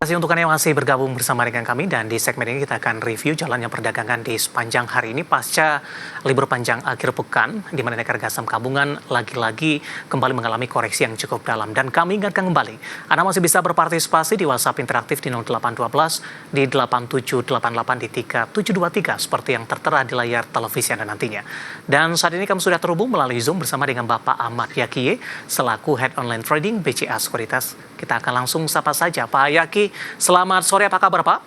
Terima kasih untuk Anda yang masih bergabung bersama dengan kami dan di segmen ini kita akan review jalannya perdagangan di sepanjang hari ini pasca libur panjang akhir pekan di mana negara saham gabungan lagi-lagi kembali mengalami koreksi yang cukup dalam dan kami ingatkan kembali Anda masih bisa berpartisipasi di WhatsApp interaktif di 0812 di 8788 di 3723 seperti yang tertera di layar televisi Anda nantinya. Dan saat ini kami sudah terhubung melalui Zoom bersama dengan Bapak Ahmad Yakiye selaku Head Online Trading BCA Sekuritas. Kita akan langsung sapa saja Pak Yaki. Selamat sore, apa kabar Pak?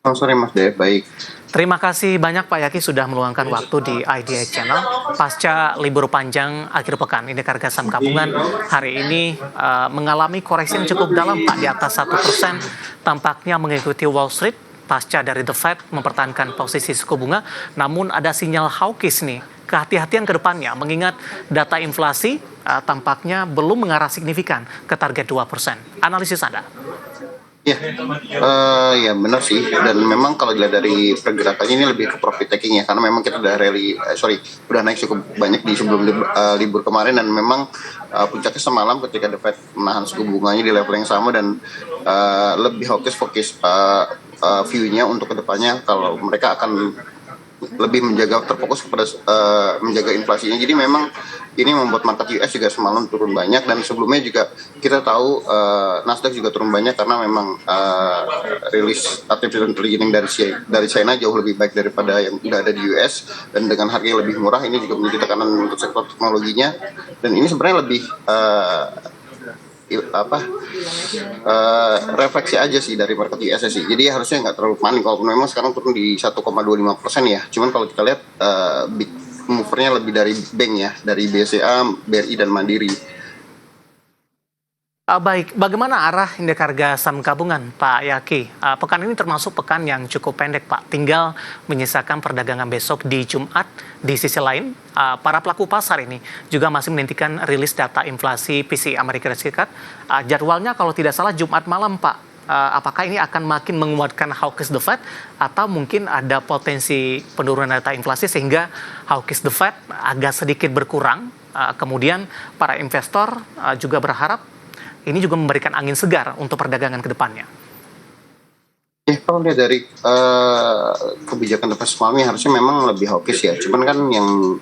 Selamat sore Mas Dev, baik. Terima kasih banyak Pak Yaki sudah meluangkan waktu di IDA Channel pasca libur panjang akhir pekan. Ini harga saham gabungan hari ini mengalami koreksi yang cukup dalam Pak, di atas 1%, tampaknya mengikuti Wall Street pasca dari The Fed mempertahankan posisi suku bunga, namun ada sinyal hawkish nih, kehati-hatian ke depannya mengingat data inflasi tampaknya belum mengarah signifikan ke target 2%. Analisis Anda? Ya benar sih, dan memang kalau dilihat dari pergerakannya ini lebih ke profit taking ya, karena memang kita udah naik cukup banyak di sebelum libur kemarin, dan memang puncaknya semalam ketika The Fed menahan suku bunganya di level yang sama, dan lebih fokus view-nya untuk kedepannya kalau mereka akan lebih terfokus kepada menjaga inflasinya. Jadi memang ini membuat market US juga semalam turun banyak, dan sebelumnya juga kita tahu Nasdaq juga turun banyak karena memang rilis artificial intelligence dari China jauh lebih baik daripada yang udah ada di US, dan dengan harga yang lebih murah ini juga menjadi tekanan untuk sektor teknologinya, dan ini sebenarnya lebih refleksi aja sih dari market US sih. Jadi harusnya nggak terlalu panik kalau memang sekarang turun di 1,25% ya. Cuman kalau kita lihat big movernya lebih dari bank ya, dari BCA, BRI dan Mandiri. Baik, bagaimana arah indeks harga saham gabungan, Pak Yaki? Pekan ini termasuk pekan yang cukup pendek, Pak. Tinggal menyisakan perdagangan besok di Jumat. Di sisi lain, para pelaku pasar ini juga masih menantikan rilis data inflasi PCE Amerika Serikat. Jadwalnya kalau tidak salah Jumat malam, Pak. Apakah ini akan makin menguatkan hawkish The Fed atau mungkin ada potensi penurunan data inflasi sehingga hawkish The Fed agak sedikit berkurang? Kemudian para investor juga berharap ini juga memberikan angin segar untuk perdagangan ke depannya. Kalau lihat dari kebijakan The Fed semalam harusnya memang lebih hawkish ya. Cuman kan yang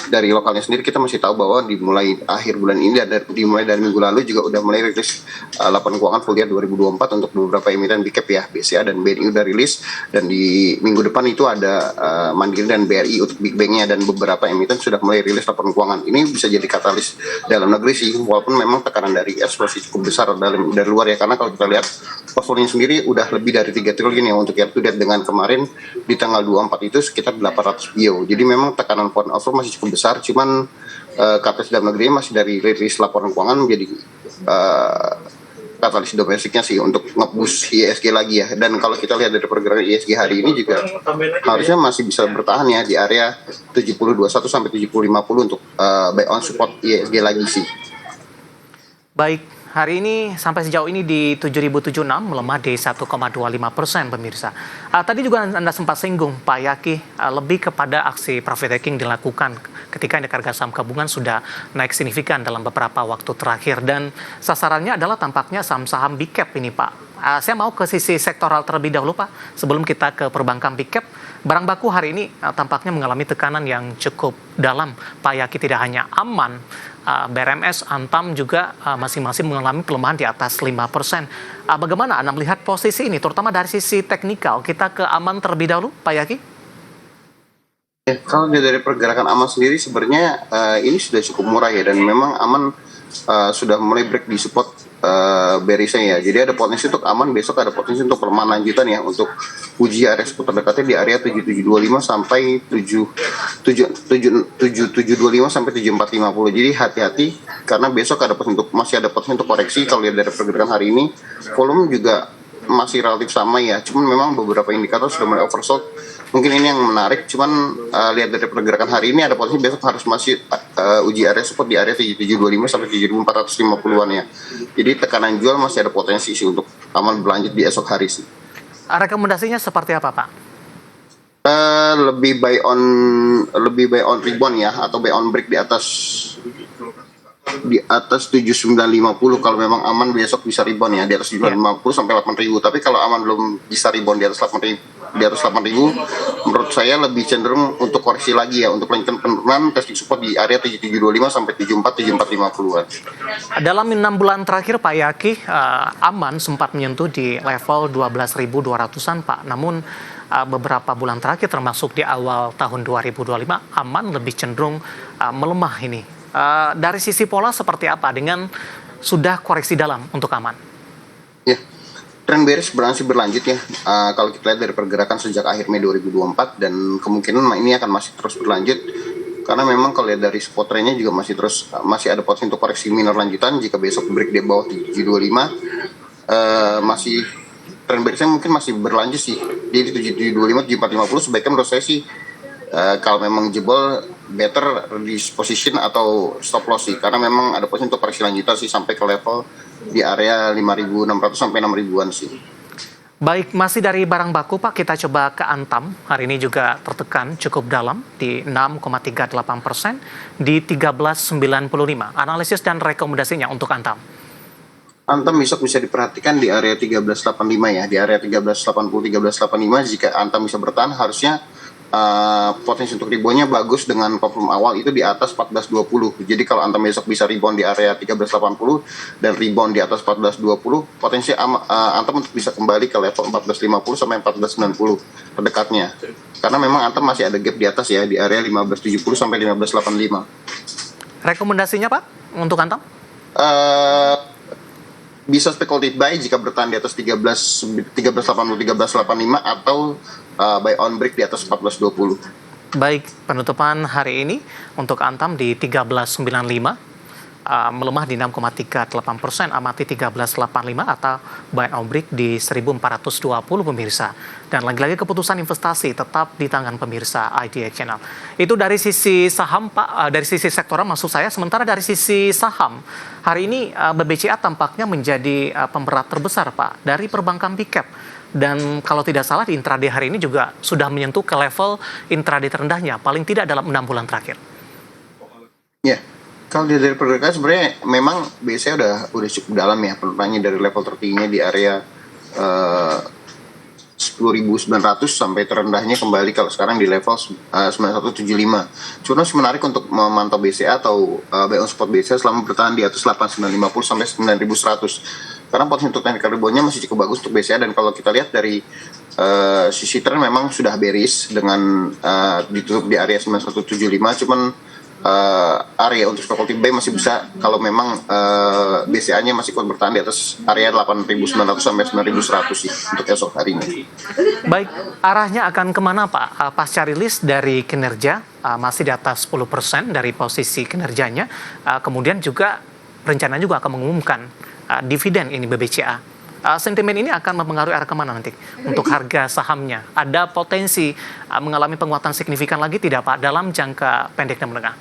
dari lokalnya sendiri kita masih tahu bahwa dimulai akhir bulan ini dan dimulai dari minggu lalu juga udah mulai rilis laporan keuangan full year 2024 untuk beberapa emiten big cap ya, BCA dan BNI udah rilis, dan di minggu depan itu ada Mandiri dan BRI untuk big banknya, dan beberapa emiten sudah mulai rilis laporan keuangan. Ini bisa jadi katalis dalam negeri sih, walaupun memang tekanan dari US masih cukup besar dari luar ya, karena kalau kita lihat portfolio sendiri udah lebih dari 3 triliun ya untuk year to date, dengan kemarin di tanggal 24 itu sekitar 800 bio. Jadi memang tekanan foreign outflow masih cukup besar, cuman katalis dalam negeri masih dari rilis laporan keuangan menjadi katalis domestiknya sih untuk nge-boost ISG lagi ya. Dan kalau kita lihat dari pergerakan ISG hari ini juga harusnya masih bisa bertahan ya di area 7021 sampai 7050 untuk buy on support ISG lagi sih. Baik. Hari ini sampai sejauh ini di 7.076 melemah di 1,25% pemirsa. Tadi juga Anda sempat singgung Pak Yaki, lebih kepada aksi profit taking dilakukan ketika indeks harga saham gabungan sudah naik signifikan dalam beberapa waktu terakhir, dan sasarannya adalah tampaknya saham-saham big cap ini Pak. Saya mau ke sisi sektoral terlebih dahulu Pak, sebelum kita ke perbankan big cap. Barang baku hari ini tampaknya mengalami tekanan yang cukup dalam Pak Yaki, tidak hanya Aman, BRMS, Antam juga masing-masing mengalami pelemahan di atas 5%. Bagaimana Anda melihat posisi ini, terutama dari sisi teknikal? Kita ke Aman terlebih dahulu, Pak Yaki. Kalau dari pergerakan Aman sendiri sebenarnya ini sudah cukup murah ya, dan memang Aman sudah mulai break di support bearish-nya ya. Jadi ada potensi untuk Aman besok, ada potensi untuk pelemahan lanjutan ya, untuk uji area support terdekatnya di area 7725 sampai 7725 sampai 7450. Jadi hati-hati karena besok masih ada potensi untuk koreksi. Kalau lihat dari pergerakan hari ini, volume juga masih relatif sama ya, cuman memang beberapa indikator sudah mulai oversold. Mungkin ini yang menarik, cuman lihat dari pergerakan hari ini ada potensi besok harus masih uji area support di area 7725 sampai 7450-an ya. Jadi tekanan jual masih ada potensi sih untuk Aman berlanjut di esok hari sih. Rekomendasinya seperti apa Pak? Lebih buy on rebound ya, atau buy on break di atas di atas 7950 kalau memang aman besok bisa rebound ya di atas 7950 sampai 8000. Tapi kalau aman belum bisa rebound di atas 8000 menurut saya lebih cenderung untuk koreksi lagi ya, untuk lanjutan penurunan testing support di area 7725 sampai 74 7450-an. Dalam 6 bulan terakhir Pak Yaki, aman sempat menyentuh di level 12.200-an Pak. Namun beberapa bulan terakhir termasuk di awal tahun 2025, aman lebih cenderung melemah ini. Dari sisi pola seperti apa dengan sudah koreksi dalam untuk aman? Ya, tren bearish berlanjut ya. Kalau kita lihat dari pergerakan sejak akhir Mei 2024 dan kemungkinan ini akan masih terus berlanjut karena memang kalau lihat dari spot trendnya juga masih ada potensi untuk koreksi minor lanjutan jika besok break di bawah 725 masih tren bearishnya mungkin masih berlanjut sih. Jadi 725 7450 sebaiknya menurut saya sih kalau memang jebol better di position atau stop loss sih karena memang ada potensi untuk koreksi lanjutan sih sampai ke level di area 5.600 sampai 6.000-an sih. Baik, masih dari barang baku Pak, kita coba ke Antam. Hari ini juga tertekan cukup dalam di 6,38% di 13.95. Analisis dan rekomendasinya untuk Antam. Antam besok bisa diperhatikan di area 1385 ya, di area 1380 1385 jika Antam bisa bertahan harusnya potensi untuk reboundnya bagus dengan perform awal itu di atas 1420. Jadi kalau Antam besok bisa rebound di area 1380 dan rebound di atas 1420, potensi Antam untuk bisa kembali ke level 1450 sampai 1490 terdekatnya. Karena memang Antam masih ada gap di atas ya di area 1570 sampai 1585. Rekomendasinya Pak untuk Antam? Bisa spekulatif buy jika bertahan di atas 1380 1385 atau buy on break di atas 1420. Baik, penutupan hari ini untuk Antam di 13.95, melemah di 6,38%, amati 13.85 atau buy on break di 1.420 pemirsa. Dan lagi-lagi keputusan investasi tetap di tangan pemirsa IDX Channel. Itu dari sisi saham Pak, dari sisi sektoral maksud saya. Sementara dari sisi saham, hari ini BBCA tampaknya menjadi pemberat terbesar Pak dari perbankan big cap. Dan kalau tidak salah di intraday hari ini juga sudah menyentuh ke level intraday terendahnya, paling tidak dalam 6 bulan terakhir. Ya, kalau dari pergerakan sebenarnya memang biasanya udah cukup dalam ya penurunannya dari level tertingginya di area 10.900 sampai terendahnya kembali kalau sekarang di level 9175. Cuma masih menarik untuk memantau BCA atau buy on spot BCA selama bertahan di atas 8.950 sampai 9.100. Karena potensi untuk technical reboundnya masih cukup bagus untuk BCA dan kalau kita lihat dari sisi trend memang sudah bearish dengan ditutup di area 9175, cuman area untuk speculative buy masih bisa kalau memang BCA-nya masih kuat bertahan di atas area 8.900 sampai 9.100 sih untuk esok harinya. Baik, arahnya akan kemana Pak? Pasca rilis dari kinerja masih di atas 10% dari posisi kinerjanya, kemudian juga rencana juga akan mengumumkan dividen ini BBCA. Sentimen ini akan mempengaruhi arah kemana nanti untuk harga sahamnya? Ada potensi mengalami penguatan signifikan lagi tidak Pak dalam jangka pendek dan menengah?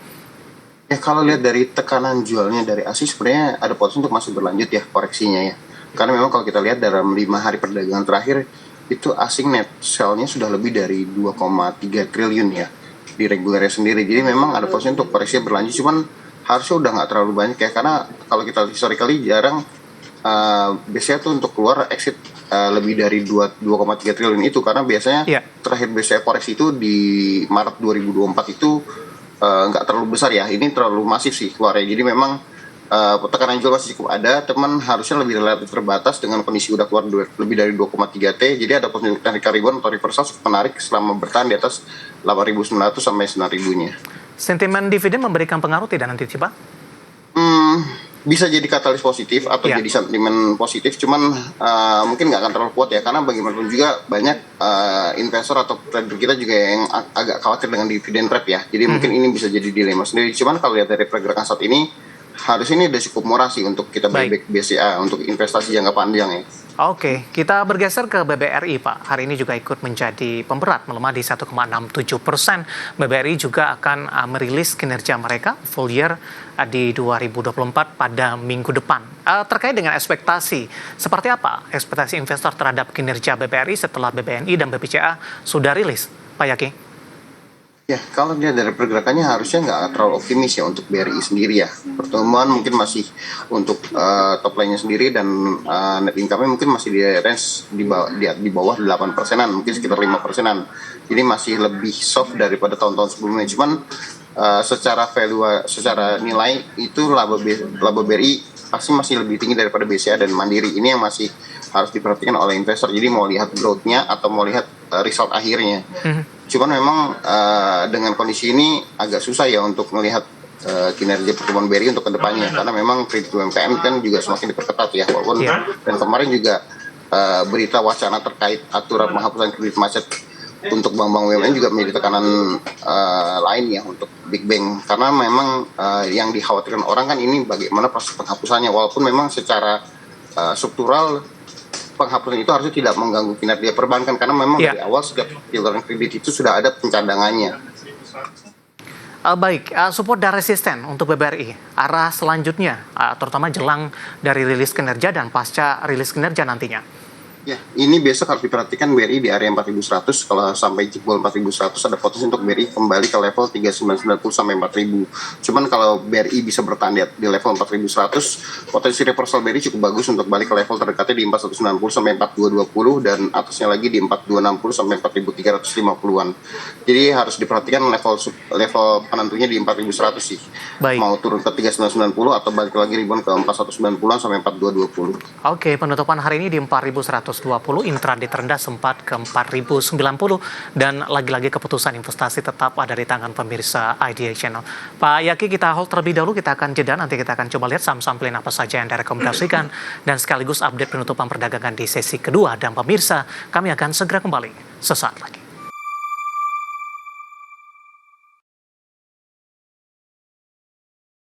Ya kalau lihat dari tekanan jualnya dari ASI sebenarnya ada potensi untuk masih berlanjut ya koreksinya ya. Karena memang kalau kita lihat dalam 5 hari perdagangan terakhir itu asing net sell-nya sudah lebih dari 2,3 triliun ya di regulernya sendiri. Jadi memang ada potensi untuk koreksi berlanjut, cuman harusnya udah nggak terlalu banyak ya karena kalau kita historically jarang biasanya tuh untuk keluar exit lebih dari 2,3 triliun itu karena biasanya terakhir biasanya koreksi itu di Maret 2024 itu nggak terlalu besar ya, ini terlalu masif sih keluarnya. Jadi memang tekanan jual masih cukup ada, teman harusnya lebih relatif terbatas dengan kondisi udah keluar lebih dari 2,3 T. Jadi ada potensi technical rebound atau reversal menarik selama bertahan di atas 8.900 sampai 9.000-nya. Sentimen dividen memberikan pengaruh tidak nanti Pak? Bisa jadi katalis positif atau jadi sentimen positif, cuman mungkin nggak akan terlalu kuat ya karena bagaimanapun juga banyak investor atau trader kita juga yang agak khawatir dengan dividen trap ya. Jadi mungkin ini bisa jadi dilema sendiri. Cuman kalau lihat dari pergerakan saat ini harusnya ini udah cukup murah sih untuk kita beli BCA untuk investasi jangka panjang ya. Oke, kita bergeser ke BBRI Pak. Hari ini juga ikut menjadi pemberat, melemah di 1,67%. BBRI juga akan merilis kinerja mereka full year di 2024 pada minggu depan. Terkait dengan ekspektasi, seperti apa ekspektasi investor terhadap kinerja BBRI setelah BBNI dan BBCA sudah rilis, Pak Yaki? Ya, kalau dia dari pergerakannya harusnya nggak terlalu optimis ya untuk BRI sendiri ya. Pertumbuhan mungkin masih untuk top line-nya sendiri dan net income-nya mungkin masih di range di bawah 8%-an, mungkin sekitar 5%-an. Jadi masih lebih soft daripada tahun-tahun sebelumnya. Cuman secara nilai itu laba BRI pasti masih lebih tinggi daripada BCA dan Mandiri. Ini yang masih harus diperhatikan oleh investor. Jadi mau lihat growth-nya atau mau lihat result akhirnya. Cuman memang dengan kondisi ini agak susah ya untuk melihat kinerja pertumbuhan BRI untuk kedepannya, karena memang kredit UMKM kan juga semakin diperketat ya, walaupun dan kemarin juga berita wacana terkait aturan penghapusan kredit macet untuk bank-bank BUMN juga menjadi tekanan lain ya untuk Big Bank, karena memang yang dikhawatirkan orang kan ini bagaimana proses penghapusannya, walaupun memang secara struktural penghapusan itu harusnya tidak mengganggu kinerja perbankan, karena memang dari awal setiap filteran kredit itu sudah ada pencadangannya. Baik, support dan resisten untuk BBRI. Arah selanjutnya, terutama jelang dari rilis kinerja dan pasca rilis kinerja nantinya. Ya, ini besok harus diperhatikan BRI di area 4.100. Kalau sampai jebol 4.100 ada potensi untuk BRI kembali ke level 3.990 sampai 4.000. Cuman kalau BRI bisa bertahan di level 4.100, potensi reversal BRI cukup bagus untuk balik ke level terdekatnya di 4.190 sampai 4.220 dan atasnya lagi di 4.260 sampai 4.350-an. Jadi harus diperhatikan level penentunya di 4.100 sih. Baik. Mau turun ke 3.990 atau balik lagi rebound ke 4.190-an sampai 4.220. Oke, penutupan hari ini di 4.120, intraday terendah sempat ke 4.090 dan lagi-lagi keputusan investasi tetap ada di tangan pemirsa IDA Channel. Pak Yaki, kita hold terlebih dahulu, kita akan jeda, nanti kita akan coba lihat saham-saham pilihan apa saja yang direkomendasikan dan sekaligus update penutupan perdagangan di sesi kedua, dan pemirsa kami akan segera kembali sesaat lagi.